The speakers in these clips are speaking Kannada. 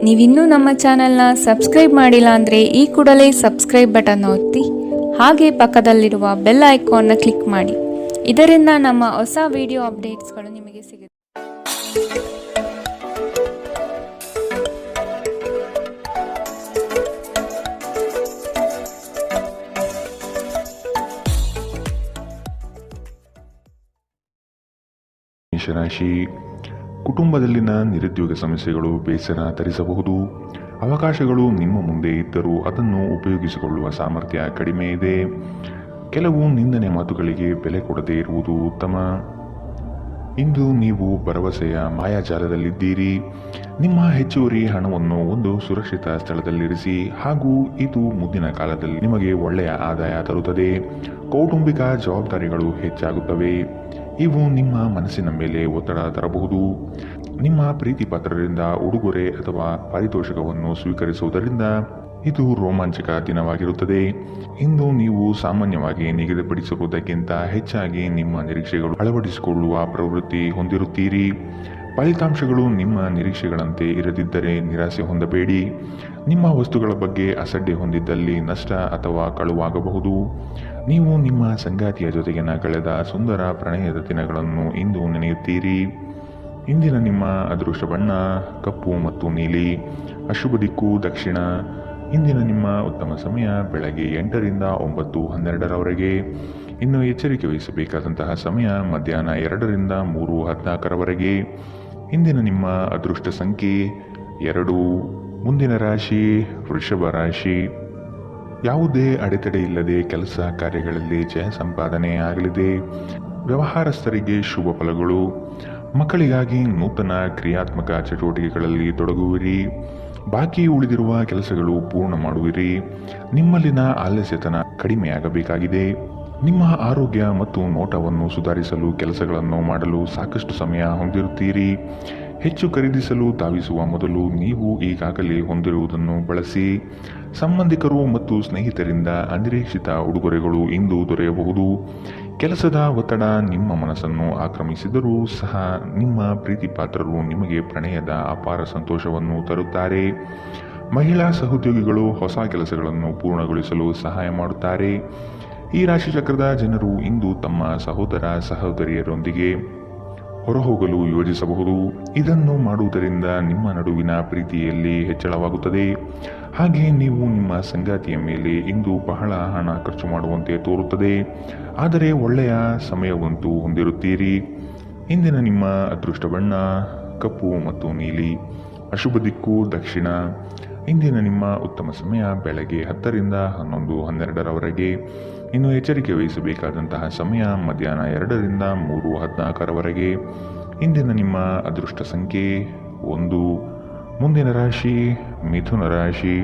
ನೀವಿನ್ನೂ ನಮ್ಮ ಚಾನೆಲ್ನ ಸಬ್ಸ್ಕ್ರೈಬ್ ಮಾಡಿಲ್ಲ ಅಂದರೆ ಈ ಕೂಡಲೇ ಸಬ್ಸ್ಕ್ರೈಬ್ ಬಟನ್ ಒತ್ತಿ ಹಾಗೆ ಪಕ್ಕದಲ್ಲಿರುವ ಬೆಲ್ ಐಕಾನ್ನ ಕ್ಲಿಕ್ ಮಾಡಿ. ಇದರಿಂದ ನಮ್ಮ ಹೊಸ ವಿಡಿಯೋ ಅಪ್ಡೇಟ್ಸ್ಗಳು ನಿಮಗೆ ಸಿಗುತ್ತೆ. ಮೇಷರಾಶಿ, ಕುಟುಂಬದಲ್ಲಿನ ನಿರುದ್ಯೋಗ ಸಮಸ್ಯೆಗಳು ಬೇಸರ ತರಿಸಬಹುದು. ಅವಕಾಶಗಳು ನಿಮ್ಮ ಮುಂದೆ ಇದ್ದರೂ ಅದನ್ನು ಉಪಯೋಗಿಸಿಕೊಳ್ಳುವ ಸಾಮರ್ಥ್ಯ ಕಡಿಮೆ ಇದೆ. ಕೆಲವು ನಿಂದನೆ ಮಾತುಗಳಿಗೆ ಬೆಲೆ ಕೊಡದೇ ಇರುವುದು ಉತ್ತಮ. ಇಂದು ನೀವು ಭರವಸೆಯ ಮಾಯಾಜಾಲದಲ್ಲಿದ್ದೀರಿ. ನಿಮ್ಮ ಹೆಚ್ಚುವರಿ ಹಣವನ್ನು ಒಂದು ಸುರಕ್ಷಿತ ಸ್ಥಳದಲ್ಲಿರಿಸಿ, ಹಾಗೂ ಇದು ಮುಂದಿನ ಕಾಲದಲ್ಲಿ ನಿಮಗೆ ಒಳ್ಳೆಯ ಆದಾಯ ತರುತ್ತದೆ. ಕೌಟುಂಬಿಕ ಜವಾಬ್ದಾರಿಗಳು ಹೆಚ್ಚಾಗುತ್ತವೆ. ಇವು ನಿಮ್ಮ ಮನಸ್ಸಿನ ಮೇಲೆ ಒತ್ತಡ ತರಬಹುದು. ನಿಮ್ಮ ಪ್ರೀತಿ ಪಾತ್ರರಿಂದ ಉಡುಗೊರೆ ಅಥವಾ ಪಾರಿತೋಷಕವನ್ನು ಸ್ವೀಕರಿಸುವುದರಿಂದ ಇದು ರೋಮಾಂಚಕ ದಿನವಾಗಿರುತ್ತದೆ. ಇಂದು ನೀವು ಸಾಮಾನ್ಯವಾಗಿ ನಿಗದಿಪಡಿಸಿರುವುದಕ್ಕಿಂತ ಹೆಚ್ಚಾಗಿ ನಿಮ್ಮ ನಿರೀಕ್ಷೆಗಳು ಅಳವಡಿಸಿಕೊಳ್ಳುವ ಪ್ರವೃತ್ತಿ ಹೊಂದಿರುತ್ತೀರಿ. ಫಲಿತಾಂಶಗಳು ನಿಮ್ಮ ನಿರೀಕ್ಷೆಗಳಂತೆ ಇರದಿದ್ದರೆ ನಿರಾಸೆ ಹೊಂದಬೇಡಿ. ನಿಮ್ಮ ವಸ್ತುಗಳ ಬಗ್ಗೆ ಅಸಡ್ಡೆ ಹೊಂದಿದ್ದಲ್ಲಿ ನಷ್ಟ ಅಥವಾ ಕಳುವಾಗಬಹುದು. ನೀವು ನಿಮ್ಮ ಸಂಗಾತಿಯ ಜೊತೆಗಿನ ಕಳೆದ ಸುಂದರ ಪ್ರಣಯದ ದಿನಗಳನ್ನು ಇಂದು ನೆನೆಯುತ್ತೀರಿ. ಇಂದಿನ ನಿಮ್ಮ ಅದೃಷ್ಟ ಬಣ್ಣ ಕಪ್ಪು ಮತ್ತು ನೀಲಿ. ಅಶುಭ ದಿಕ್ಕು ದಕ್ಷಿಣ. ಇಂದಿನ ನಿಮ್ಮ ಉತ್ತಮ ಸಮಯ ಬೆಳಗ್ಗೆ 8ರಿಂದ 9:12ರವರೆಗೆ. ಇನ್ನು ಎಚ್ಚರಿಕೆ ವಹಿಸಬೇಕಾದಂತಹ ಸಮಯ ಮಧ್ಯಾಹ್ನ 2ರಿಂದ 3:14ರವರೆಗೆ. ಇಂದಿನ ನಿಮ್ಮ ಅದೃಷ್ಟ ಸಂಖ್ಯೆ 2. ಮುಂದಿನ ರಾಶಿ ವೃಷಭ ರಾಶಿ. ಯಾವುದೇ ಅಡೆತಡೆ ಇಲ್ಲದೆ ಕೆಲಸ ಕಾರ್ಯಗಳಲ್ಲಿ ಜಯ ಸಂಪಾದನೆ ಆಗಲಿದೆ. ವ್ಯವಹಾರಸ್ಥರಿಗೆ ಶುಭ ಫಲಗಳು. ಮಕ್ಕಳಿಗಾಗಿ ನೂತನ ಕ್ರಿಯಾತ್ಮಕ ಚಟುವಟಿಕೆಗಳಲ್ಲಿ ತೊಡಗುವಿರಿ. ಬಾಕಿ ಉಳಿದಿರುವ ಕೆಲಸಗಳು ಪೂರ್ಣ ಮಾಡುವಿರಿ. ನಿಮ್ಮಲ್ಲಿನ ಆಲಸ್ಯತನ ಕಡಿಮೆಯಾಗಬೇಕಾಗಿದೆ. ನಿಮ್ಮ ಆರೋಗ್ಯ ಮತ್ತು ನೋಟವನ್ನು ಸುಧಾರಿಸಲು ಕೆಲಸಗಳನ್ನು ಮಾಡಲು ಸಾಕಷ್ಟು ಸಮಯ ಹೊಂದಿರುತ್ತೀರಿ. ಹೆಚ್ಚು ಖರೀದಿಸಲು ಧಾವಿಸುವ ಮೊದಲು ನೀವು ಈಗಾಗಲೇ ಹೊಂದಿರುವುದನ್ನು ಬಳಸಿ. ಸಂಬಂಧಿಕರು ಮತ್ತು ಸ್ನೇಹಿತರಿಂದ ಅನಿರೀಕ್ಷಿತ ಉಡುಗೊರೆಗಳು ಇಂದು ದೊರೆಯಬಹುದು. ಕೆಲಸದ ಒತ್ತಡ ನಿಮ್ಮ ಮನಸ್ಸನ್ನು ಆಕ್ರಮಿಸಿದರೂ ಸಹ ನಿಮ್ಮ ಪ್ರೀತಿ ಪಾತ್ರರು ನಿಮಗೆ ಪ್ರಣಯದ ಅಪಾರ ಸಂತೋಷವನ್ನು ತರುತ್ತಾರೆ. ಮಹಿಳಾ ಸಹೋದ್ಯೋಗಿಗಳು ಹೊಸ ಕೆಲಸಗಳನ್ನು ಪೂರ್ಣಗೊಳಿಸಲು ಸಹಾಯ ಮಾಡುತ್ತಾರೆ. ಈ ರಾಶಿಚಕ್ರದ ಜನರು ಇಂದು ತಮ್ಮ ಸಹೋದರ ಸಹೋದರಿಯರೊಂದಿಗೆ ಹೊರಹೋಗಲು ಯೋಜಿಸಬಹುದು. ಇದನ್ನು ಮಾಡುವುದರಿಂದ ನಿಮ್ಮ ನಡುವಿನ ಪ್ರೀತಿಯಲ್ಲಿ ಹೆಚ್ಚಳವಾಗುತ್ತದೆ. ಹಾಗೆ ನೀವು ನಿಮ್ಮ ಸಂಗಾತಿಯ ಮೇಲೆ ಇಂದು ಬಹಳ ಹಣ ಖರ್ಚು ಮಾಡುವಂತೆ ತೋರುತ್ತದೆ. ಆದರೆ ಒಳ್ಳೆಯ ಸಮಯವಂತೂ ಹೊಂದಿರುತ್ತೀರಿ. ಇಂದಿನ ನಿಮ್ಮ ಅದೃಷ್ಟ ಬಣ್ಣ ಕಪ್ಪು ಮತ್ತು ನೀಲಿ. ಅಶುಭ ದಿಕ್ಕು ದಕ್ಷಿಣ. ಇಂದಿನ ನಿಮ್ಮ ಉತ್ತಮ ಸಮಯ ಬೆಳಗ್ಗೆ 10ರಿಂದ 11:12ರವರೆಗೆ. ಇನ್ನು ಎಚ್ಚರಿಕೆ ವಹಿಸಬೇಕಾದಂತಹ ಸಮಯ ಮಧ್ಯಾಹ್ನ 2ರಿಂದ 3:14ರವರೆಗೆ. ಇಂದಿನ ನಿಮ್ಮ ಅದೃಷ್ಟ ಸಂಖ್ಯೆ 1. ಮುಂದಿನ ರಾಶಿ ಮಿಥುನ ರಾಶಿ.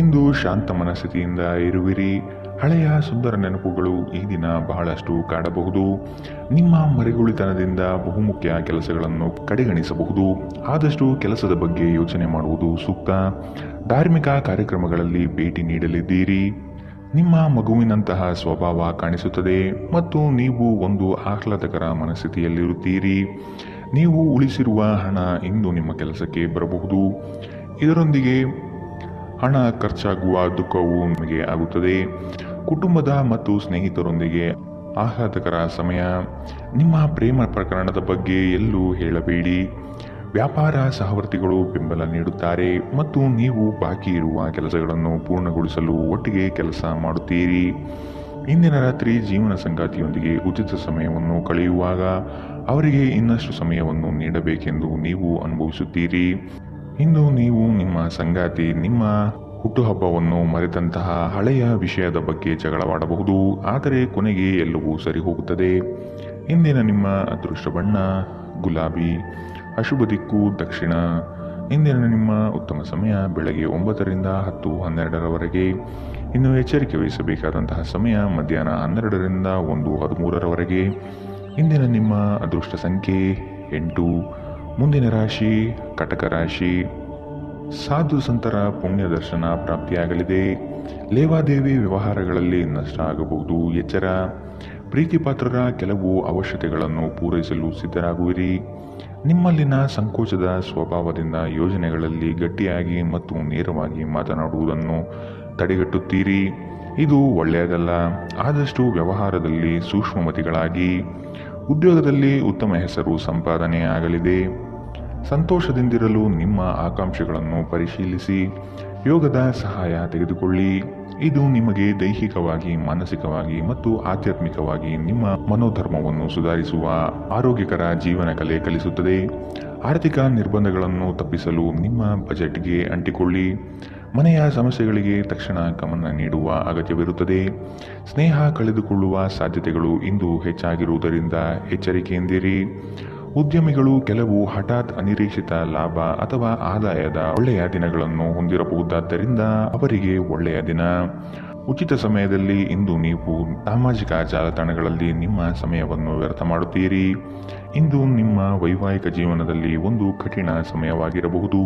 ಇಂದು ಶಾಂತ ಮನಸ್ಥಿತಿಯಿಂದ ಇರುವಿರಿ. ಹಳೆಯ ಸುಂದರ ನೆನಪುಗಳು ಈ ದಿನ ಬಹಳಷ್ಟು ಕಾಡಬಹುದು. ನಿಮ್ಮ ಮರೆಗುಳಿತನದಿಂದ ಬಹುಮುಖ್ಯ ಕೆಲಸಗಳನ್ನು ಕಡೆಗಣಿಸಬಹುದು. ಆದಷ್ಟು ಕೆಲಸದ ಬಗ್ಗೆ ಯೋಚನೆ ಮಾಡುವುದು ಸೂಕ್ತ. ಧಾರ್ಮಿಕ ಕಾರ್ಯಕ್ರಮಗಳಲ್ಲಿ ಭೇಟಿ ನೀಡಲಿದ್ದೀರಿ. ನಿಮ್ಮ ಮಗುವಿನಂತಹ ಸ್ವಭಾವ ಕಾಣಿಸುತ್ತದೆ ಮತ್ತು ನೀವು ಒಂದು ಆಹ್ಲಾದಕರ ಮನಸ್ಥಿತಿಯಲ್ಲಿರುತ್ತೀರಿ. ನೀವು ಉಳಿಸಿರುವ ಹಣ ಇಂದು ನಿಮ್ಮ ಕೆಲಸಕ್ಕೆ ಬರಬಹುದು. ಇದರೊಂದಿಗೆ ಹಣ ಖರ್ಚಾಗುವ ದುಃಖವು ನಿಮಗೆ ಆಗುತ್ತದೆ. ಕುಟುಂಬದ ಮತ್ತು ಸ್ನೇಹಿತರೊಂದಿಗೆ ಆಹ್ಲಾದಕರ ಸಮಯ. ನಿಮ್ಮ ಪ್ರೇಮ ಪ್ರಕರಣದ ಬಗ್ಗೆ ಎಲ್ಲೂ ಹೇಳಬೇಡಿ. ವ್ಯಾಪಾರ ಸಹವರ್ತಿಗಳು ಬೆಂಬಲ ನೀಡುತ್ತಾರೆ ಮತ್ತು ನೀವು ಬಾಕಿ ಇರುವ ಕೆಲಸಗಳನ್ನು ಪೂರ್ಣಗೊಳಿಸಲು ಒಟ್ಟಿಗೆ ಕೆಲಸ ಮಾಡುತ್ತೀರಿ. ಇಂದಿನ ರಾತ್ರಿ ಜೀವನ ಸಂಗಾತಿಯೊಂದಿಗೆ ಉಚಿತ ಸಮಯವನ್ನು ಕಳೆಯುವಾಗ ಅವರಿಗೆ ಇನ್ನಷ್ಟು ಸಮಯವನ್ನು ನೀಡಬೇಕೆಂದು ನೀವು ಅನುಭವಿಸುತ್ತೀರಿ. ಇಂದು ನೀವು ನಿಮ್ಮ ಸಂಗಾತಿ ನಿಮ್ಮ ಹುಟ್ಟುಹಬ್ಬವನ್ನು ಮರೆತಂತಹ ಹಳೆಯ ವಿಷಯದ ಬಗ್ಗೆ ಜಗಳವಾಡಬಹುದು. ಆದರೆ ಕೊನೆಗೆ ಎಲ್ಲವೂ ಸರಿ ಹೋಗುತ್ತದೆ. ಇಂದಿನ ನಿಮ್ಮ ಅದೃಷ್ಟ ಬಣ್ಣ ಗುಲಾಬಿ. ಅಶುಭ ದಿಕ್ಕು ದಕ್ಷಿಣ. ಇಂದಿನ ನಿಮ್ಮ ಉತ್ತಮ ಸಮಯ ಬೆಳಗ್ಗೆ 9ರಿಂದ 10:12ರವರೆಗೆ. ಇನ್ನು ಎಚ್ಚರಿಕೆ ವಹಿಸಬೇಕಾದಂತಹ ಸಮಯ ಮಧ್ಯಾಹ್ನ 12ರಿಂದ 1:13ರವರೆಗೆ. ಇಂದಿನ ನಿಮ್ಮ ಅದೃಷ್ಟ ಸಂಖ್ಯೆ 8. ಮುಂದಿನ ರಾಶಿ ಕಟಕ ರಾಶಿ. ಸಾಧು ಸಂತರ ಪುಣ್ಯ ದರ್ಶನ ಪ್ರಾಪ್ತಿಯಾಗಲಿದೆ. ಲೇವಾದೇವಿ ವ್ಯವಹಾರಗಳಲ್ಲಿ ನಷ್ಟ ಆಗಬಹುದು. ಎಚ್ಚರ. ಪ್ರೀತಿ ಪಾತ್ರರ ಕೆಲವು ಅವಶ್ಯಕತೆಗಳನ್ನು ಪೂರೈಸಲು ಸಿದ್ಧರಾಗುವಿರಿ. ನಿಮ್ಮಲ್ಲಿನ ಸಂಕೋಚದ ಸ್ವಭಾವದಿಂದ ಯೋಜನೆಗಳಲ್ಲಿ ಗಟ್ಟಿಯಾಗಿ ಮತ್ತು ನೇರವಾಗಿ ಮಾತನಾಡುವುದನ್ನು ತಡೆಗಟ್ಟುತ್ತೀರಿ. ಇದು ಒಳ್ಳೆಯದಲ್ಲ. ಆದಷ್ಟು ವ್ಯವಹಾರದಲ್ಲಿ ಸೂಕ್ಷ್ಮಮತಿಗಳಾಗಿ. ಉದ್ಯೋಗದಲ್ಲಿ ಉತ್ತಮ ಹೆಸರು ಸಂಪಾದನೆ ಆಗಲಿದೆ. ಸಂತೋಷದಿಂದಿರಲು ನಿಮ್ಮ ಆಕಾಂಕ್ಷೆಗಳನ್ನು ಪರಿಶೀಲಿಸಿ ಯೋಗದ ಸಹಾಯ ತೆಗೆದುಕೊಳ್ಳಿ. ಇದು ನಿಮಗೆ ದೈಹಿಕವಾಗಿ, ಮಾನಸಿಕವಾಗಿ ಮತ್ತು ಆಧ್ಯಾತ್ಮಿಕವಾಗಿ ನಿಮ್ಮ ಮನೋಧರ್ಮವನ್ನು ಸುಧಾರಿಸುವ ಆರೋಗ್ಯಕರ ಜೀವನ ಕಲೆ ಕಲಿಸುತ್ತದೆ. ಆರ್ಥಿಕ ನಿರ್ಬಂಧಗಳನ್ನು ತಪ್ಪಿಸಲು ನಿಮ್ಮ ಬಜೆಟ್ಗೆ ಅಂಟಿಕೊಳ್ಳಿ. ಮನೆಯ ಸಮಸ್ಯೆಗಳಿಗೆ ತಕ್ಷಣ ಗಮನ ನೀಡುವ ಅಗತ್ಯವಿರುತ್ತದೆ. ಸ್ನೇಹ ಕಳೆದುಕೊಳ್ಳುವ ಸಾಧ್ಯತೆಗಳು ಇಂದು ಹೆಚ್ಚಾಗಿರುವುದರಿಂದ ಎಚ್ಚರಿಕೆಯಿಂದಿರಿ. ಉದ್ಯಮಿಗಳು ಕೆಲವು ಹಠಾತ್ ಅನಿರೀಕ್ಷಿತ ಲಾಭ ಅಥವಾ ಆದಾಯದ ಒಳ್ಳೆಯ ದಿನಗಳನ್ನು ಹೊಂದಿರಬಹುದಾದ್ದರಿಂದ ಅವರಿಗೆ ಒಳ್ಳೆಯ ದಿನ. ಉಚಿತ ಸಮಯದಲ್ಲಿ ಇಂದು ನೀವು ಸಾಮಾಜಿಕ ಜಾಲತಾಣಗಳಲ್ಲಿ ನಿಮ್ಮ ಸಮಯವನ್ನು ವ್ಯರ್ಥ ಮಾಡುತ್ತೀರಿ. ಇಂದು ನಿಮ್ಮ ವೈವಾಹಿಕ ಜೀವನದಲ್ಲಿ ಒಂದು ಕಠಿಣ ಸಮಯವಾಗಿರಬಹುದು.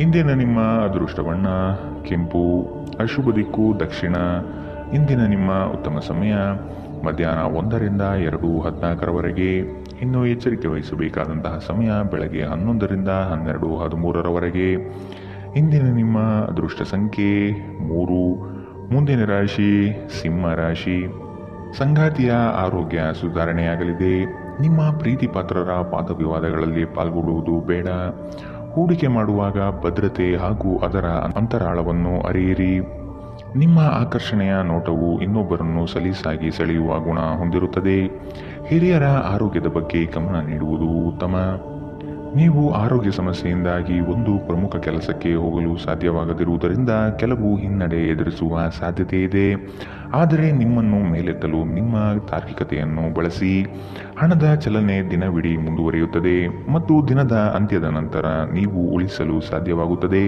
ಇಂದಿನ ನಿಮ್ಮ ಅದೃಷ್ಟ ಬಣ್ಣ ಕೆಂಪು, ಅಶುಭ ದಿಕ್ಕು ದಕ್ಷಿಣ. ಇಂದಿನ ನಿಮ್ಮ ಉತ್ತಮ ಸಮಯ ಮಧ್ಯಾಹ್ನ 1 ರಿಂದ 2:14 ಇನ್ನು ಎಚ್ಚರಿಕೆ ವಹಿಸಬೇಕಾದಂತಹ ಸಮಯ ಬೆಳಗ್ಗೆ 11 ರಿಂದ 12:13 ಇಂದಿನ ನಿಮ್ಮ ಅದೃಷ್ಟ ಸಂಖ್ಯೆ 3. ಮುಂದಿನ ರಾಶಿ ಸಿಂಹ ರಾಶಿ. ಸಂಗಾತಿಯ ಆರೋಗ್ಯ ಸುಧಾರಣೆಯಾಗಲಿದೆ. ನಿಮ್ಮ ಪ್ರೀತಿ ಪಾತ್ರರ ವಾದವಿವಾದಗಳಲ್ಲಿ ಪಾಲ್ಗೊಳ್ಳುವುದು ಬೇಡ. ಹೂಡಿಕೆ ಮಾಡುವಾಗ ಭದ್ರತೆ ಹಾಗೂ ಅದರ ಅಂತರಾಳವನ್ನು ಅರಿಯಿರಿ. ನಿಮ್ಮ ಆಕರ್ಷಣೆಯ ನೋಟವು ಇನ್ನೊಬ್ಬರನ್ನು ಸಲೀಸಾಗಿ ಸೆಳೆಯುವ ಗುಣ ಹೊಂದಿರುತ್ತದೆ. ಹಿರಿಯರ ಆರೋಗ್ಯದ ಬಗ್ಗೆ ಗಮನ ನೀಡುವುದು ಉತ್ತಮ. ನೀವು ಆರೋಗ್ಯ ಸಮಸ್ಯೆಯಿಂದಾಗಿ ಒಂದು ಪ್ರಮುಖ ಕೆಲಸಕ್ಕೆ ಹೋಗಲು ಸಾಧ್ಯವಾಗದಿರುವುದರಿಂದ ಕೆಲವು ಹಿನ್ನಡೆ ಎದುರಿಸುವ ಸಾಧ್ಯತೆ ಇದೆ. ಆದರೆ ನಿಮ್ಮನ್ನು ಮೇಲೆತ್ತಲು ನಿಮ್ಮ ತಾರ್ಕಿಕತೆಯನ್ನು ಬಳಸಿ. ಹಣದ ಚಲನೆ ದಿನವಿಡೀ ಮುಂದುವರಿಯುತ್ತದೆ ಮತ್ತು ದಿನದ ಅಂತ್ಯದ ನಂತರ ನೀವು ಉಳಿಸಲು ಸಾಧ್ಯವಾಗುತ್ತದೆ.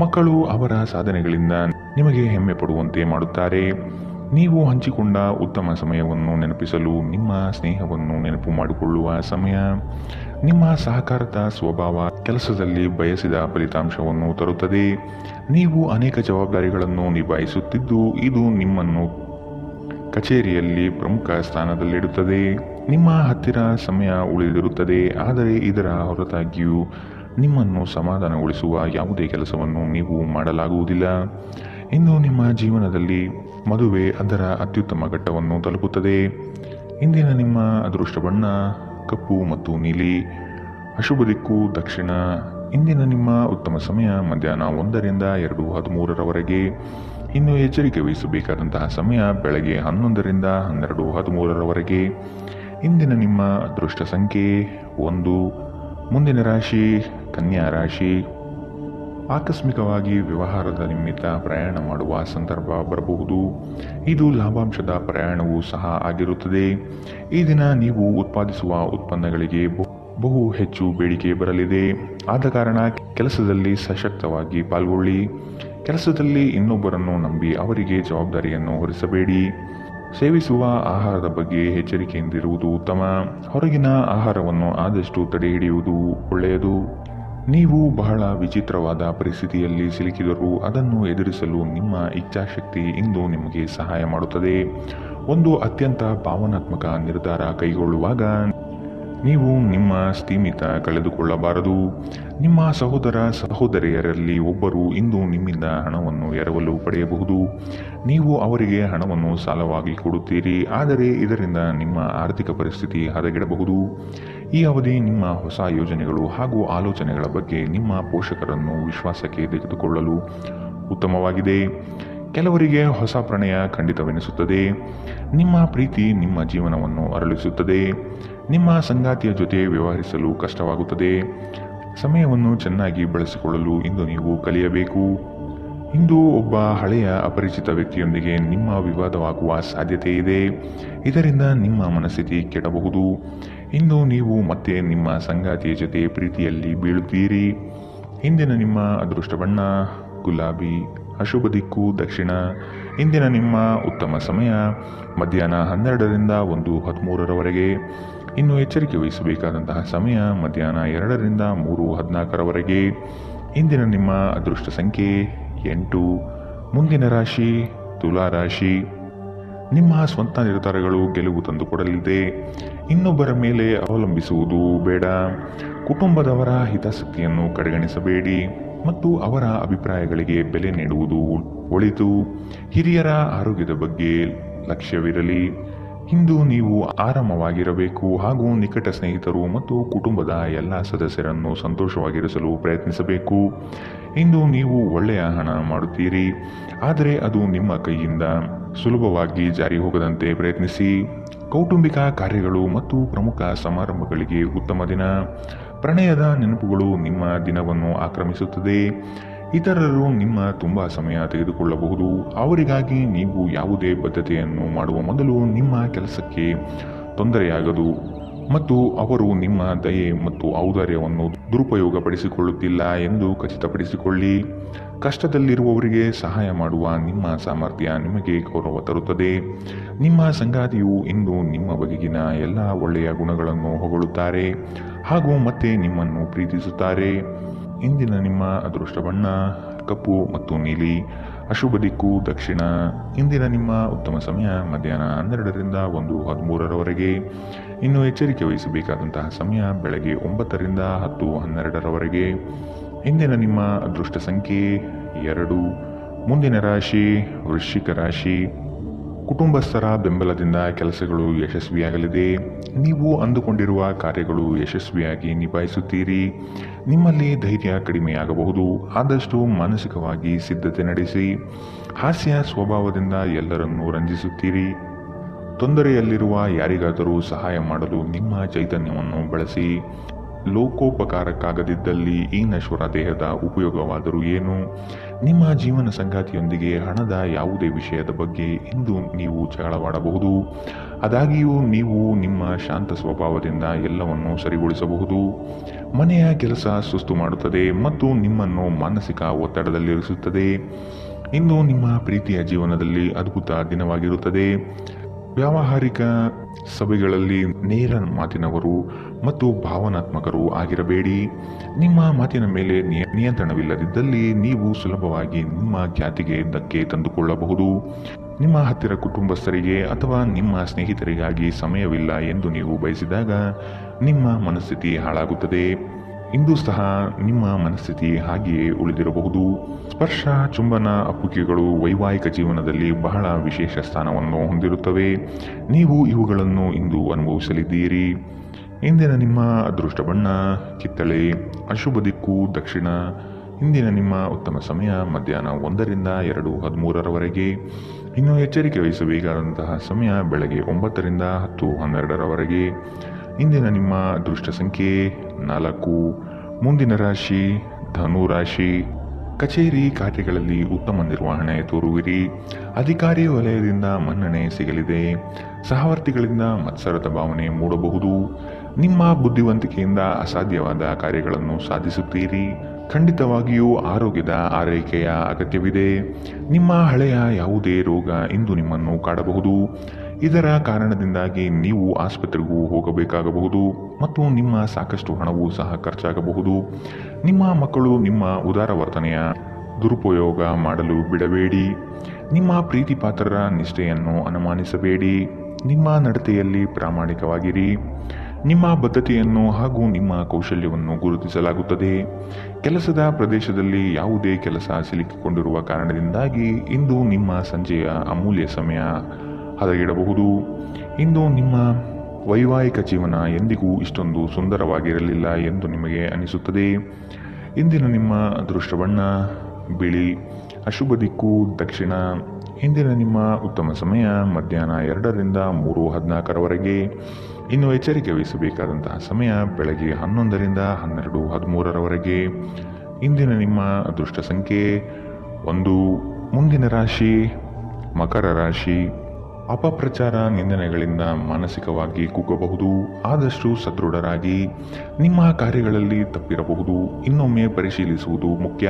ಮಕ್ಕಳು ಅವರ ಸಾಧನೆಗಳಿಂದ ನಿಮಗೆ ಹೆಮ್ಮೆ ಪಡುವಂತೆ ಮಾಡುತ್ತಾರೆ. ನೀವು ಹಂಚಿಕೊಂಡ ಉತ್ತಮ ಸಮಯವನ್ನು ನೆನಪಿಸಲು ನಿಮ್ಮ ಸ್ನೇಹವನ್ನು ನೆನಪು ಮಾಡಿಕೊಳ್ಳುವ ಸಮಯ. ನಿಮ್ಮ ಸಹಕಾರದ ಸ್ವಭಾವ ಕೆಲಸದಲ್ಲಿ ಬಯಸಿದ ಫಲಿತಾಂಶವನ್ನು ತರುತ್ತದೆ. ನೀವು ಅನೇಕ ಜವಾಬ್ದಾರಿಗಳನ್ನು ನಿಭಾಯಿಸುತ್ತಿದ್ದು ಇದು ನಿಮ್ಮನ್ನು ಕಚೇರಿಯಲ್ಲಿ ಪ್ರಮುಖ ಸ್ಥಾನದಲ್ಲಿಡುತ್ತದೆ. ನಿಮ್ಮ ಹತ್ತಿರ ಸಮಯ ಉಳಿದಿರುತ್ತದೆ, ಆದರೆ ಇದರ ಹೊರತಾಗಿಯೂ ನಿಮ್ಮನ್ನು ಸಮಾಧಾನಗೊಳಿಸುವ ಯಾವುದೇ ಕೆಲಸವನ್ನು ನೀವು ಮಾಡಲಾಗುವುದಿಲ್ಲ. ಇಂದು ನಿಮ್ಮ ಜೀವನದಲ್ಲಿ ಮದುವೆ ಅದರ ಅತ್ಯುತ್ತಮ ಘಟ್ಟವನ್ನು ತಲುಪುತ್ತದೆ. ಇಂದಿನ ನಿಮ್ಮ ಅದೃಷ್ಟ ಬಣ್ಣ ಕಪ್ಪು ಮತ್ತು ನೀಲಿ, ಅಶುಭ ದಿಕ್ಕು ದಕ್ಷಿಣ. ಇಂದಿನ ನಿಮ್ಮ ಉತ್ತಮ ಸಮಯ ಮಧ್ಯಾಹ್ನ 1 ರಿಂದ 2:13 ಇನ್ನು ಎಚ್ಚರಿಕೆ ವಹಿಸಬೇಕಾದಂತಹ ಸಮಯ ಬೆಳಗ್ಗೆ 11 ರಿಂದ 12:13 ಇಂದಿನ ನಿಮ್ಮ ಅದೃಷ್ಟ ಸಂಖ್ಯೆ 1. ಮುಂದಿನ ರಾಶಿ ಕನ್ಯಾ ರಾಶಿ. ಆಕಸ್ಮಿಕವಾಗಿ ವ್ಯವಹಾರದ ನಿಮಿತ್ತ ಪ್ರಯಾಣ ಮಾಡುವ ಸಂದರ್ಭ ಬರಬಹುದು. ಇದು ಲಾಭಾಂಶದ ಪ್ರಯಾಣವೂ ಸಹ ಆಗಿರುತ್ತದೆ. ಈ ದಿನ ನೀವು ಉತ್ಪಾದಿಸುವ ಉತ್ಪನ್ನಗಳಿಗೆ ಬಹು ಹೆಚ್ಚು ಬೇಡಿಕೆ ಬರಲಿದೆ. ಆದ ಕಾರಣ ಕೆಲಸದಲ್ಲಿ ಸಶಕ್ತವಾಗಿ ಪಾಲ್ಗೊಳ್ಳಿ. ಕೆಲಸದಲ್ಲಿ ಇನ್ನೊಬ್ಬರನ್ನು ನಂಬಿ ಅವರಿಗೆ ಜವಾಬ್ದಾರಿಯನ್ನು ಹೊರಿಸಬೇಡಿ. ಸೇವಿಸುವ ಆಹಾರದ ಬಗ್ಗೆ ಎಚ್ಚರಿಕೆಯಿಂದಿರುವುದು ಉತ್ತಮ. ಹೊರಗಿನ ಆಹಾರವನ್ನು ಆದಷ್ಟು ತಡೆಹಿಡಿಯುವುದು ಒಳ್ಳೆಯದು. ನೀವು ಬಹಳ ವಿಚಿತ್ರವಾದ ಪರಿಸ್ಥಿತಿಯಲ್ಲಿ ಸಿಲುಕಿದರೂ ಅದನ್ನು ಎದುರಿಸಲು ನಿಮ್ಮ ಇಚ್ಛಾಶಕ್ತಿ ಇಂದು ನಿಮಗೆ ಸಹಾಯ ಮಾಡುತ್ತದೆ. ಒಂದು ಅತ್ಯಂತ ಭಾವನಾತ್ಮಕ ನಿರ್ಧಾರ ಕೈಗೊಳ್ಳುವಾಗ ನೀವು ನಿಮ್ಮ ಸ್ಥಿಮಿತ ಕಳೆದುಕೊಳ್ಳಬಾರದು. ನಿಮ್ಮ ಸಹೋದರಿಯರಲ್ಲಿ ಒಬ್ಬರು ಇಂದು ನಿಮ್ಮಿಂದ ಹಣವನ್ನು ಎರವಲು ಪಡೆಯಬಹುದು. ನೀವು ಅವರಿಗೆ ಹಣವನ್ನು ಸಾಲವಾಗಿ ಕೊಡುತ್ತೀರಿ, ಆದರೆ ಇದರಿಂದ ನಿಮ್ಮ ಆರ್ಥಿಕ ಪರಿಸ್ಥಿತಿ ಹದಗೆಡಬಹುದು. ಈ ಅವಧಿ ನಿಮ್ಮ ಹೊಸ ಯೋಜನೆಗಳು ಹಾಗೂ ಆಲೋಚನೆಗಳ ಬಗ್ಗೆ ನಿಮ್ಮ ಪೋಷಕರನ್ನು ವಿಶ್ವಾಸಕ್ಕೆ ತೆಗೆದುಕೊಳ್ಳಲು ಉತ್ತಮವಾಗಿದೆ. ಕೆಲವರಿಗೆ ಹೊಸ ಪ್ರಣಯ ಖಂಡಿತವೆನಿಸುತ್ತದೆ. ನಿಮ್ಮ ಪ್ರೀತಿ ನಿಮ್ಮ ಜೀವನವನ್ನು ಅರಳಿಸುತ್ತದೆ. ನಿಮ್ಮ ಸಂಗಾತಿಯ ಜೊತೆ ವ್ಯವಹರಿಸಲು ಕಷ್ಟವಾಗುತ್ತದೆ. ಸಮಯವನ್ನು ಚೆನ್ನಾಗಿ ಬಳಸಿಕೊಳ್ಳಲು ಇಂದು ನೀವು ಕಲಿಯಬೇಕು. ಇಂದು ಒಬ್ಬ ಹಳೆಯ ಅಪರಿಚಿತ ವ್ಯಕ್ತಿಯೊಂದಿಗೆ ನಿಮ್ಮ ವಿವಾದವಾಗುವ ಸಾಧ್ಯತೆ ಇದೆ. ಇದರಿಂದ ನಿಮ್ಮ ಮನಸ್ಥಿತಿ ಕೆಡಬಹುದು. ಇಂದು ನೀವು ಮತ್ತೆ ನಿಮ್ಮ ಸಂಗಾತಿಯ ಜೊತೆ ಪ್ರೀತಿಯಲ್ಲಿ ಬೀಳುತ್ತೀರಿ. ಇಂದಿನ ನಿಮ್ಮ ಅದೃಷ್ಟ ಬಣ್ಣ ಗುಲಾಬಿ, ಅಶುಭ ದಿಕ್ಕು ದಕ್ಷಿಣ. ಇಂದಿನ ನಿಮ್ಮ ಉತ್ತಮ ಸಮಯ ಮಧ್ಯಾಹ್ನ 12 ರಿಂದ 1:13 ಇನ್ನು ಎಚ್ಚರಿಕೆ ವಹಿಸಬೇಕಾದಂತಹ ಸಮಯ ಮಧ್ಯಾಹ್ನ 2 ರಿಂದ 3:14 ಇಂದಿನ ನಿಮ್ಮ ಅದೃಷ್ಟ ಸಂಖ್ಯೆ 8. ಮುಂದಿನ ರಾಶಿ ತುಲಾ ರಾಶಿ. ನಿಮ್ಮ ಸ್ವಂತ ನಿರ್ಧಾರಗಳು ಗೆಲುವು ತಂದುಕೊಡಲಿದೆ. ಇನ್ನೊಬ್ಬರ ಮೇಲೆ ಅವಲಂಬಿಸುವುದು ಬೇಡ. ಕುಟುಂಬದವರ ಹಿತಾಸಕ್ತಿಯನ್ನು ಕಡೆಗಣಿಸಬೇಡಿ ಮತ್ತು ಅವರ ಅಭಿಪ್ರಾಯಗಳಿಗೆ ಬೆಲೆ ನೀಡುವುದು ಒಳಿತು. ಹಿರಿಯರ ಆರೋಗ್ಯದ ಬಗ್ಗೆ ಲಕ್ಷ್ಯವಿರಲಿ. ಇಂದು ನೀವು ಆರಾಮವಾಗಿರಬೇಕು ಹಾಗೂ ನಿಕಟ ಸ್ನೇಹಿತರು ಮತ್ತು ಕುಟುಂಬದ ಎಲ್ಲ ಸದಸ್ಯರನ್ನು ಸಂತೋಷವಾಗಿರಿಸಲು ಪ್ರಯತ್ನಿಸಬೇಕು. ಇಂದು ನೀವು ಒಳ್ಳೆಯ ಹಣ ಮಾಡುತ್ತೀರಿ, ಆದರೆ ಅದು ನಿಮ್ಮ ಕೈಯಿಂದ ಸುಲಭವಾಗಿ ಜಾರಿ ಹೋಗದಂತೆ ಪ್ರಯತ್ನಿಸಿ. ಕೌಟುಂಬಿಕ ಕಾರ್ಯಗಳು ಮತ್ತು ಪ್ರಮುಖ ಸಮಾರಂಭಗಳಿಗೆ ಉತ್ತಮ ದಿನ. ಪ್ರಣಯದ ನೆನಪುಗಳು ನಿಮ್ಮ ದಿನವನ್ನು ಆಕ್ರಮಿಸುತ್ತದೆ. ಇತರರು ನಿಮ್ಮ ತುಂಬ ಸಮಯ ತೆಗೆದುಕೊಳ್ಳಬಹುದು. ಅವರಿಗಾಗಿ ನೀವು ಯಾವುದೇ ಬದ್ಧತೆಯನ್ನು ಮಾಡುವ ಮೊದಲು ನಿಮ್ಮ ಕೆಲಸಕ್ಕೆ ತೊಂದರೆಯಾಗದು ಮತ್ತು ಅವರು ನಿಮ್ಮ ದಯೆ ಮತ್ತು ಔದಾರ್ಯವನ್ನು ದುರುಪಯೋಗಪಡಿಸಿಕೊಳ್ಳುತ್ತಿಲ್ಲ ಎಂದು ಖಚಿತಪಡಿಸಿಕೊಳ್ಳಿ. ಕಷ್ಟದಲ್ಲಿರುವವರಿಗೆ ಸಹಾಯ ಮಾಡುವ ನಿಮ್ಮ ಸಾಮರ್ಥ್ಯ ನಿಮಗೆ ಗೌರವ ತರುತ್ತದೆ. ನಿಮ್ಮ ಸಂಗಾತಿಯು ಇಂದು ನಿಮ್ಮ ಬಗೆಗಿನ ಎಲ್ಲ ಒಳ್ಳೆಯ ಗುಣಗಳನ್ನು ಹೊಗಳುತ್ತಾರೆ ಹಾಗೂ ಮತ್ತೆ ನಿಮ್ಮನ್ನು ಪ್ರೀತಿಸುತ್ತಾರೆ. ಇಂದಿನ ನಿಮ್ಮ ಅದೃಷ್ಟ ಬಣ್ಣ ಕಪ್ಪು ಮತ್ತು ನೀಲಿ. ಅಶುಭ ದಿಕ್ಕು ದಕ್ಷಿಣ. ಇಂದಿನ ನಿಮ್ಮ ಉತ್ತಮ ಸಮಯ ಮಧ್ಯಾಹ್ನ 12ರಿಂದ 1:13ರವರೆಗೆ. ಇನ್ನು ಎಚ್ಚರಿಕೆ ವಹಿಸಬೇಕಾದಂತಹ ಸಮಯ ಬೆಳಗ್ಗೆ 9ರಿಂದ 10:12ರವರೆಗೆ. ಇಂದಿನ ನಿಮ್ಮ ಅದೃಷ್ಟ ಸಂಖ್ಯೆ 2. ಮುಂದಿನ ರಾಶಿ ವೃಶ್ಚಿಕ ರಾಶಿ. ಕುಟುಂಬಸ್ಥರ ಬೆಂಬಲದಿಂದ ಕೆಲಸಗಳು ಯಶಸ್ವಿಯಾಗಲಿದೆ. ನೀವು ಅಂದುಕೊಂಡಿರುವ ಕಾರ್ಯಗಳು ಯಶಸ್ವಿಯಾಗಿ ನಿಭಾಯಿಸುತ್ತೀರಿ. ನಿಮ್ಮಲ್ಲಿ ಧೈರ್ಯ ಕಡಿಮೆಯಾಗಬಹುದು, ಆದಷ್ಟು ಮಾನಸಿಕವಾಗಿ ಸಿದ್ಧತೆ ನಡೆಸಿ. ಹಾಸ್ಯ ಸ್ವಭಾವದಿಂದ ಎಲ್ಲರನ್ನೂ ರಂಜಿಸುತ್ತೀರಿ. ತೊಂದರೆಯಲ್ಲಿರುವ ಯಾರಿಗಾದರೂ ಸಹಾಯ ಮಾಡಲು ನಿಮ್ಮ ಚೈತನ್ಯವನ್ನು ಬಳಸಿ. ಲೋಕೋಪಕಾರಕ್ಕಾಗದಿದ್ದಲ್ಲಿ ಈ ನಶ್ವರ ದೇಹದ ಉಪಯೋಗವಾದರೂ ಏನು? ನಿಮ್ಮ ಜೀವನ ಸಂಗಾತಿಯೊಂದಿಗೆ ಹಣದ ಯಾವುದೇ ವಿಷಯದ ಬಗ್ಗೆ ಇಂದು ನೀವು ಜಗಳವಾಡಬಹುದು. ಆದಾಗ್ಯೂ ನೀವು ನಿಮ್ಮ ಶಾಂತ ಸ್ವಭಾವದಿಂದ ಎಲ್ಲವನ್ನೂ ಸರಿಗೊಳಿಸಬಹುದು. ಮನೆಯ ಕೆಲಸ ಸುಸ್ತು ಮಾಡುತ್ತದೆ ಮತ್ತು ನಿಮ್ಮನ್ನು ಮಾನಸಿಕ ಒತ್ತಡದಲ್ಲಿರಿಸುತ್ತದೆ. ಇಂದು ನಿಮ್ಮ ಪ್ರೀತಿಯ ಜೀವನದಲ್ಲಿ ಅದ್ಭುತ ದಿನವಾಗಿರುತ್ತದೆ. ವ್ಯಾವಹಾರಿಕ ಸಭೆಗಳಲ್ಲಿ ನೇರ ಮಾತಿನವರು ಮತ್ತು ಭಾವನಾತ್ಮಕರು ಆಗಿರಬೇಡಿ. ನಿಮ್ಮ ಮಾತಿನ ಮೇಲೆ ನಿಯಂತ್ರಣವಿಲ್ಲದಿದ್ದಲ್ಲಿ ನೀವು ಸುಲಭವಾಗಿ ನಿಮ್ಮ ಖ್ಯಾತಿಗೆ ಧಕ್ಕೆ ತಂದುಕೊಳ್ಳಬಹುದು. ನಿಮ್ಮ ಹತ್ತಿರ ಕುಟುಂಬಸ್ಥರಿಗೆ ಅಥವಾ ನಿಮ್ಮ ಸ್ನೇಹಿತರಿಗಾಗಿ ಸಮಯವಿಲ್ಲ ಎಂದು ನೀವು ಬಯಸಿದಾಗ ನಿಮ್ಮ ಮನಸ್ಥಿತಿ ಹಾಳಾಗುತ್ತದೆ. ಇಂದು ಸಹ ನಿಮ್ಮ ಮನಸ್ಥಿತಿ ಹಾಗೆಯೇ ಉಳಿದಿರಬಹುದು. ಸ್ಪರ್ಶ, ಚುಂಬನ, ಅಪ್ಪುಗೆಗಳು ವೈವಾಹಿಕ ಜೀವನದಲ್ಲಿ ಬಹಳ ವಿಶೇಷ ಸ್ಥಾನವನ್ನು ಹೊಂದಿರುತ್ತವೆ. ನೀವು ಇವುಗಳನ್ನು ಇಂದು ಅನುಭವಿಸಲಿದ್ದೀರಿ. ಇಂದಿನ ನಿಮ್ಮ ಅದೃಷ್ಟ ಬಣ್ಣ ಕಿತ್ತಳೆ. ಅಶುಭ ದಿಕ್ಕು ದಕ್ಷಿಣ. ಇಂದಿನ ನಿಮ್ಮ ಉತ್ತಮ ಸಮಯ ಮಧ್ಯಾಹ್ನ 1ರಿಂದ 2:13ರವರೆಗೆ. ಇನ್ನು ಎಚ್ಚರಿಕೆ ವಹಿಸಬೇಕಾದಂತಹ ಸಮಯ ಬೆಳಗ್ಗೆ 9ರಿಂದ 10:12ರವರೆಗೆ. ಇಂದಿನ ನಿಮ್ಮ ಅದೃಷ್ಟ ಸಂಖ್ಯೆ 4. ಮುಂದಿನ ರಾಶಿ ಧನು ರಾಶಿ. ಕಚೇರಿ ಕಾರ್ಯಗಳಲ್ಲಿ ಉತ್ತಮ ನಿರ್ವಹಣೆ ತೋರುವಿರಿ. ಅಧಿಕಾರಿ ವಲಯದಿಂದ ಮನ್ನಣೆ ಸಿಗಲಿದೆ. ಸಹವರ್ತಿಗಳಿಂದ ಮತ್ಸರದ ಭಾವನೆ ಮೂಡಬಹುದು. ನಿಮ್ಮ ಬುದ್ಧಿವಂತಿಕೆಯಿಂದ ಅಸಾಧ್ಯವಾದ ಕಾರ್ಯಗಳನ್ನು ಸಾಧಿಸುತ್ತೀರಿ. ಖಂಡಿತವಾಗಿಯೂ ಆರೋಗ್ಯದ ಆರೈಕೆಯ ಅಗತ್ಯವಿದೆ. ನಿಮ್ಮ ಹಳೆಯ ಯಾವುದೇ ರೋಗ ಇಂದು ನಿಮ್ಮನ್ನು ಕಾಡಬಹುದು. ಇದರ ಕಾರಣದಿಂದಾಗಿ ನೀವು ಆಸ್ಪತ್ರೆಗೂ ಹೋಗಬೇಕಾಗಬಹುದು ಮತ್ತು ನಿಮ್ಮ ಸಾಕಷ್ಟು ಹಣವೂ ಸಹ ಖರ್ಚಾಗಬಹುದು. ನಿಮ್ಮ ಮಕ್ಕಳು ನಿಮ್ಮ ಉದಾರ ವರ್ತನೆಯ ದುರುಪಯೋಗ ಮಾಡಲು ಬಿಡಬೇಡಿ. ನಿಮ್ಮ ಪ್ರೀತಿ ಪಾತ್ರರ ನಿಷ್ಠೆಯನ್ನು ಅನುಮಾನಿಸಬೇಡಿ. ನಿಮ್ಮ ನಡತೆಯಲ್ಲಿ ಪ್ರಾಮಾಣಿಕವಾಗಿರಿ. ನಿಮ್ಮ ಬದ್ಧತೆಯನ್ನು ಹಾಗೂ ನಿಮ್ಮ ಕೌಶಲ್ಯವನ್ನು ಗುರುತಿಸಲಾಗುತ್ತದೆ. ಕೆಲಸದ ಪ್ರದೇಶದಲ್ಲಿ ಯಾವುದೇ ಕೆಲಸ ಸಿಲುಕಿಕೊಂಡಿರುವ ಕಾರಣದಿಂದಾಗಿ ಇಂದು ನಿಮ್ಮ ಸಂಜೆಯ ಅಮೂಲ್ಯ ಸಮಯ ಹದಗೆಡಬಹುದು. ಇಂದು ನಿಮ್ಮ ವೈವಾಹಿಕ ಜೀವನ ಎಂದಿಗೂ ಇಷ್ಟೊಂದು ಸುಂದರವಾಗಿರಲಿಲ್ಲ ಎಂದು ನಿಮಗೆ ಅನಿಸುತ್ತದೆ. ಇಂದಿನ ನಿಮ್ಮ ಅದೃಷ್ಟ ಬಣ್ಣ ಬಿಳಿ. ಅಶುಭ ದಿಕ್ಕು ದಕ್ಷಿಣ. ಇಂದಿನ ನಿಮ್ಮ ಉತ್ತಮ ಸಮಯ ಮಧ್ಯಾಹ್ನ 2ರಿಂದ 3:14ರವರೆಗೆ. ಇನ್ನು ಎಚ್ಚರಿಕೆ ವಹಿಸಬೇಕಾದಂತಹ ಸಮಯ ಬೆಳಗ್ಗೆ 11ರಿಂದ 12:13ರವರೆಗೆ. ಇಂದಿನ ನಿಮ್ಮ ಅದೃಷ್ಟ ಸಂಖ್ಯೆ 1. ಮುಂದಿನ ರಾಶಿ ಮಕರ ರಾಶಿ. ಅಪಪ್ರಚಾರ, ನಿಂದನೆಗಳಿಂದ ಮಾನಸಿಕವಾಗಿ ಕುಗ್ಗಬಹುದು. ಆದಷ್ಟು ಸದೃಢರಾಗಿ. ನಿಮ್ಮ ಕಾರ್ಯಗಳಲ್ಲಿ ತಪ್ಪಿರಬಹುದು. ಇನ್ನೊಮ್ಮೆ ಪರಿಶೀಲಿಸುವುದು ಮುಖ್ಯ.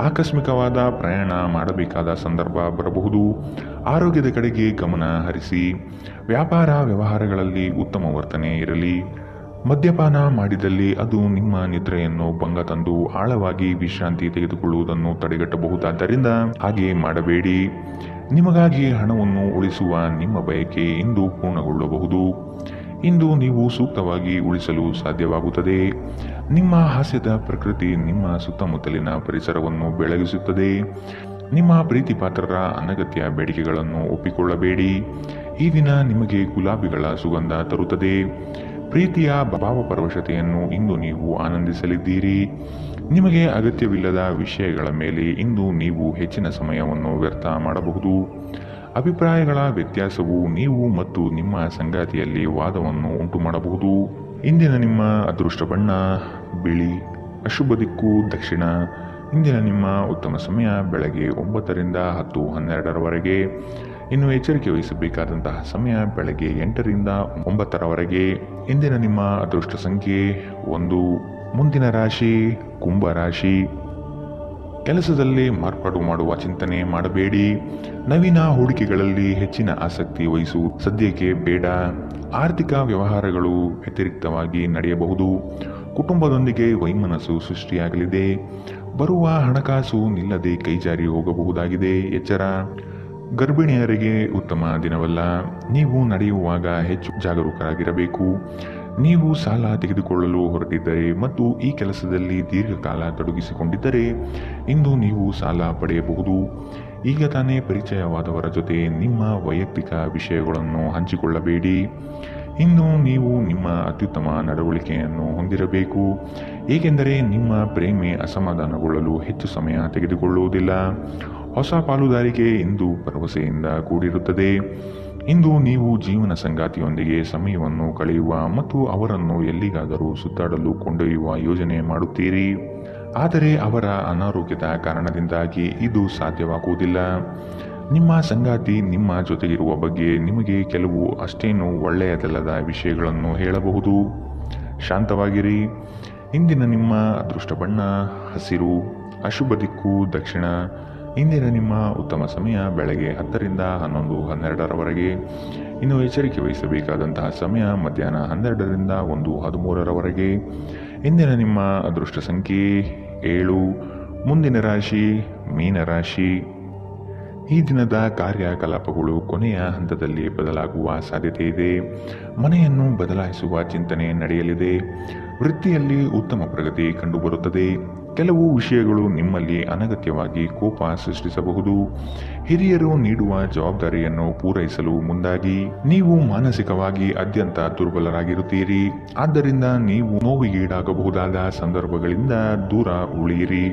ಆಕಸ್ಮಿಕವಾದ ಪ್ರಯಾಣ ಮಾಡಬೇಕಾದ ಸಂದರ್ಭ ಬರಬಹುದು. ಆರೋಗ್ಯದ ಕಡೆಗೆ ಗಮನ ಹರಿಸಿ. ವ್ಯಾಪಾರ ವ್ಯವಹಾರಗಳಲ್ಲಿ ಉತ್ತಮ ವರ್ತನೆ ಇರಲಿ. ಮದ್ಯಪಾನ ಮಾಡಿದಲ್ಲಿ ಅದು ನಿಮ್ಮ ನಿದ್ರೆಯನ್ನು ಭಂಗ ತಂದು ಆಳವಾಗಿ ವಿಶ್ರಾಂತಿ ತೆಗೆದುಕೊಳ್ಳುವುದನ್ನು ತಡೆಗಟ್ಟಬಹುದಾದ್ದರಿಂದ ಹಾಗೆ ಮಾಡಬೇಡಿ. ನಿಮಗಾಗಿ ಹಣವನ್ನು ಉಳಿಸುವ ನಿಮ್ಮ ಬಯಕೆ ಇಂದು ಪೂರ್ಣಗೊಳ್ಳಬಹುದು. ಇಂದು ನೀವು ಸೂಕ್ತವಾಗಿ ಉಳಿಸಲು ಸಾಧ್ಯವಾಗುತ್ತದೆ. ನಿಮ್ಮ ಹಾಸ್ಯದ ಪ್ರಕೃತಿ ನಿಮ್ಮ ಸುತ್ತಮುತ್ತಲಿನ ಪರಿಸರವನ್ನು ಬೆಳಗಿಸುತ್ತದೆ. ನಿಮ್ಮ ಪ್ರೀತಿಪಾತ್ರರ ಅನಗತ್ಯ ಬೇಡಿಕೆಗಳನ್ನು ಒಪ್ಪಿಕೊಳ್ಳಬೇಡಿ. ಈ ದಿನ ನಿಮಗೆ ಗುಲಾಬಿಗಳ ಸುಗಂಧ ತರುತ್ತದೆ. ಪ್ರೀತಿಯ ಭಾವಪರವಶತೆಯನ್ನು ಇಂದು ನೀವು ಆನಂದಿಸಲಿದ್ದೀರಿ. ನಿಮಗೆ ಅಗತ್ಯವಿಲ್ಲದ ವಿಷಯಗಳ ಮೇಲೆ ಇಂದು ನೀವು ಹೆಚ್ಚಿನ ಸಮಯವನ್ನು ವ್ಯರ್ಥ ಮಾಡಬಹುದು. ಅಭಿಪ್ರಾಯಗಳ ವ್ಯತ್ಯಾಸವು ನೀವು ಮತ್ತು ನಿಮ್ಮ ಸಂಗಾತಿಯಲ್ಲಿ ವಾದವನ್ನು ಉಂಟು ಮಾಡಬಹುದು. ಇಂದಿನ ನಿಮ್ಮ ಅದೃಷ್ಟ ಬಣ್ಣ ಬಿಳಿ. ಅಶುಭ ದಿಕ್ಕು ದಕ್ಷಿಣ. ಇಂದಿನ ನಿಮ್ಮ ಉತ್ತಮ ಸಮಯ ಬೆಳಗ್ಗೆ 9ರಿಂದ 10:12ರವರೆಗೆ. ಇನ್ನು ಎಚ್ಚರಿಕೆ ವಹಿಸಬೇಕಾದಂತಹ ಸಮಯ ಬೆಳಗ್ಗೆ 8ರಿಂದ 9ರವರೆಗೆ. ಇಂದಿನ ನಿಮ್ಮ ಅದೃಷ್ಟ ಸಂಖ್ಯೆ 1. ಮುಂದಿನ ರಾಶಿ ಕುಂಭ ರಾಶಿ. ಕೆಲಸದಲ್ಲಿ ಮಾರ್ಪಾಡು ಮಾಡುವ ಚಿಂತನೆ ಮಾಡಬೇಡಿ. ನವೀನ ಹೂಡಿಕೆಗಳಲ್ಲಿ ಹೆಚ್ಚಿನ ಆಸಕ್ತಿ ವಹಿಸುವುದು ಸದ್ಯಕ್ಕೆ ಬೇಡ. ಆರ್ಥಿಕ ವ್ಯವಹಾರಗಳು ವ್ಯತಿರಿಕ್ತವಾಗಿ ನಡೆಯಬಹುದು. ಕುಟುಂಬದೊಂದಿಗೆ ವೈಮನಸ್ಸು ಸೃಷ್ಟಿಯಾಗಲಿದೆ. ಬರುವ ಹಣಕಾಸು ನಿಲ್ಲದೆ ಕೈಜಾರಿ ಹೋಗಬಹುದಾಗಿದೆ. ಎಚ್ಚರ. ಗರ್ಭಿಣಿಯರಿಗೆ ಉತ್ತಮ ದಿನವಲ್ಲ. ನೀವು ನಡೆಯುವಾಗ ಹೆಚ್ಚು ಜಾಗರೂಕರಾಗಿರಬೇಕು. ನೀವು ಸಾಲ ತೆಗೆದುಕೊಳ್ಳಲು ಹೊರಟಿದ್ದರೆ ಮತ್ತು ಈ ಕೆಲಸದಲ್ಲಿ ದೀರ್ಘಕಾಲ ತೊಡಗಿಸಿಕೊಂಡಿದ್ದರೆ ಇಂದು ನೀವು ಸಾಲ ಪಡೆಯಬಹುದು. ಈಗ ತಾನೇ ಪರಿಚಯವಾದವರ ಜೊತೆ ನಿಮ್ಮ ವೈಯಕ್ತಿಕ ವಿಷಯಗಳನ್ನು ಹಂಚಿಕೊಳ್ಳಬೇಡಿ. ಇನ್ನು ನೀವು ನಿಮ್ಮ ಅತ್ಯುತ್ತಮ ನಡವಳಿಕೆಯನ್ನು ಹೊಂದಿರಬೇಕು, ಏಕೆಂದರೆ ನಿಮ್ಮ ಪ್ರೇಮೆ ಅಸಮಾಧಾನಗೊಳ್ಳಲು ಹೆಚ್ಚು ಸಮಯ ತೆಗೆದುಕೊಳ್ಳುವುದಿಲ್ಲ. ಹೊಸ ಪಾಲುದಾರಿಕೆ ಇಂದು ಭರವಸೆಯಿಂದ ಕೂಡಿರುತ್ತದೆ. ಇಂದು ನೀವು ಜೀವನ ಸಂಗಾತಿಯೊಂದಿಗೆ ಸಮಯವನ್ನು ಕಳೆಯುವ ಮತ್ತು ಅವರನ್ನು ಎಲ್ಲಿಗಾದರೂ ಸುತ್ತಾಡಲು ಕೊಂಡೊಯ್ಯುವ ಯೋಜನೆ ಮಾಡುತ್ತೀರಿ. ಆದರೆ ಅವರ ಅನಾರೋಗ್ಯದ ಕಾರಣದಿಂದಾಗಿ ಇದು ಸಾಧ್ಯವಾಗುವುದಿಲ್ಲ. ನಿಮ್ಮ ಸಂಗಾತಿ ನಿಮ್ಮ ಜೊತೆಗಿರುವ ಬಗ್ಗೆ ನಿಮಗೆ ಕೆಲವು ಅಷ್ಟೇನು ಒಳ್ಳೆಯದಲ್ಲದ ವಿಷಯಗಳನ್ನು ಹೇಳಬಹುದು. ಶಾಂತವಾಗಿರಿ. ಇಂದಿನ ನಿಮ್ಮ ಅದೃಷ್ಟ ಬಣ್ಣ ಹಸಿರು. ಅಶುಭ ದಿಕ್ಕು ದಕ್ಷಿಣ. ಇಂದಿನ ನಿಮ್ಮ ಉತ್ತಮ ಸಮಯ ಬೆಳಗ್ಗೆ 10ರಿಂದ 11:12ರವರೆಗೆ. ಇನ್ನು ಎಚ್ಚರಿಕೆ ವಹಿಸಬೇಕಾದಂತಹ ಸಮಯ ಮಧ್ಯಾಹ್ನ 12ರಿಂದ 1:13ರವರೆಗೆ. ಇಂದಿನ ನಿಮ್ಮ ಅದೃಷ್ಟ ಸಂಖ್ಯೆ 7. ಮುಂದಿನ ರಾಶಿ ಮೀನರಾಶಿ. ಈ ದಿನದ ಕಾರ್ಯಕಲಾಪಗಳು ಕೊನೆಯ ಹಂತದಲ್ಲಿ ಬದಲಾಗುವ ಸಾಧ್ಯತೆ ಇದೆ. ಮನೆಯನ್ನು ಬದಲಾಯಿಸುವ ಚಿಂತನೆ ನಡೆಯಲಿದೆ. ವೃತ್ತಿಯಲ್ಲಿ ಉತ್ತಮ ಪ್ರಗತಿ ಕಂಡುಬರುತ್ತದೆ. ಕೆಲವು ವಿಷಯಗಳು ನಿಮ್ಮಲ್ಲಿ ಅನಗತ್ಯವಾಗಿ ಕೋಪ ಸೃಷ್ಟಿಸಬಹುದು. ಹಿರಿಯರು ನೀಡುವ ಜವಾಬ್ದಾರಿಯನ್ನು ಪೂರೈಸಲು ಮುಂದಾಗಿ. ನೀವು ಮಾನಸಿಕವಾಗಿ ಅತ್ಯಂತ ದುರ್ಬಲರಾಗಿರುತ್ತೀರಿ. ಆದ್ದರಿಂದ ನೀವು ನೋವಿಗೀಡಾಗಬಹುದಾದ ಸಂದರ್ಭಗಳಿಂದ ದೂರ ಉಳಿಯಿರಿ.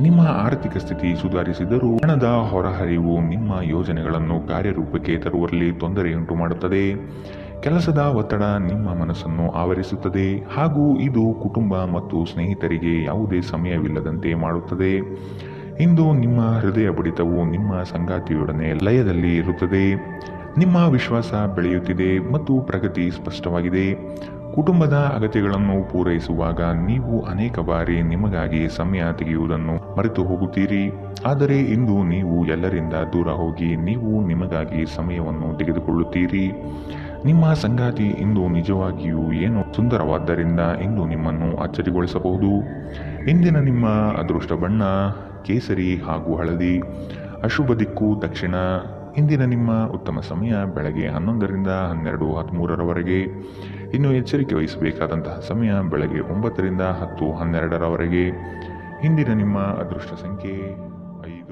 ನಿಮ್ಮ ಆರ್ಥಿಕ ಸ್ಥಿತಿ ಸುಧಾರಿಸಿದರೂ ಹಣದ ಹೊರಹರಿವು ನಿಮ್ಮ ಯೋಜನೆಗಳನ್ನು ಕಾರ್ಯರೂಪಕ್ಕೆ ತರುವಲ್ಲಿ ತೊಂದರೆಯುಂಟು ಮಾಡುತ್ತದೆ. ಕೆಲಸದ ಒತ್ತಡ ನಿಮ್ಮ ಮನಸ್ಸನ್ನು ಆವರಿಸುತ್ತದೆ ಹಾಗೂ ಇದು ಕುಟುಂಬ ಮತ್ತು ಸ್ನೇಹಿತರಿಗೆ ಯಾವುದೇ ಸಮಯವಿಲ್ಲದಂತೆ ಮಾಡುತ್ತದೆ. ಇಂದು ನಿಮ್ಮ ಹೃದಯ ಬಡಿತವು ನಿಮ್ಮ ಸಂಗಾತಿಯೊಡನೆ ಲಯದಲ್ಲಿ ಇರುತ್ತದೆ. ನಿಮ್ಮ ವಿಶ್ವಾಸ ಬೆಳೆಯುತ್ತಿದೆ ಮತ್ತು ಪ್ರಗತಿ ಸ್ಪಷ್ಟವಾಗಿದೆ. ಕುಟುಂಬದ ಅಗತ್ಯಗಳನ್ನು ಪೂರೈಸುವಾಗ ನೀವು ಅನೇಕ ಬಾರಿ ನಿಮಗಾಗಿ ಸಮಯ ತೆಗೆಯುವುದನ್ನು ಮರೆತು ಹೋಗುತ್ತೀರಿ. ಆದರೆ ಇಂದು ನೀವು ಎಲ್ಲರಿಂದ ದೂರ ಹೋಗಿ ನೀವು ನಿಮಗಾಗಿ ಸಮಯವನ್ನು ತೆಗೆದುಕೊಳ್ಳುತ್ತೀರಿ. ನಿಮ್ಮ ಸಂಗಾತಿ ಇಂದು ನಿಜವಾಗಿಯೂ ಏನೋ ಸುಂದರವಾದ್ದರಿಂದ ಇಂದು ನಿಮ್ಮನ್ನು ಅಚ್ಚರಿಗೊಳಿಸಬಹುದು. ಇಂದಿನ ನಿಮ್ಮ ಅದೃಷ್ಟ ಬಣ್ಣ ಕೇಸರಿ ಹಾಗೂ ಹಳದಿ. ಅಶುಭ ದಿಕ್ಕು ದಕ್ಷಿಣ. ಇಂದಿನ ನಿಮ್ಮ ಉತ್ತಮ ಸಮಯ ಬೆಳಗ್ಗೆ 11ರಿಂದ 12:13ರವರೆಗೆ. ಇನ್ನು ಎಚ್ಚರಿಕೆ ವಹಿಸಬೇಕಾದಂತಹ ಸಮಯ ಬೆಳಗ್ಗೆ 9ರಿಂದ 10:12ರವರೆಗೆ. ಇಂದಿನ ನಿಮ್ಮ ಅದೃಷ್ಟ ಸಂಖ್ಯೆ 5.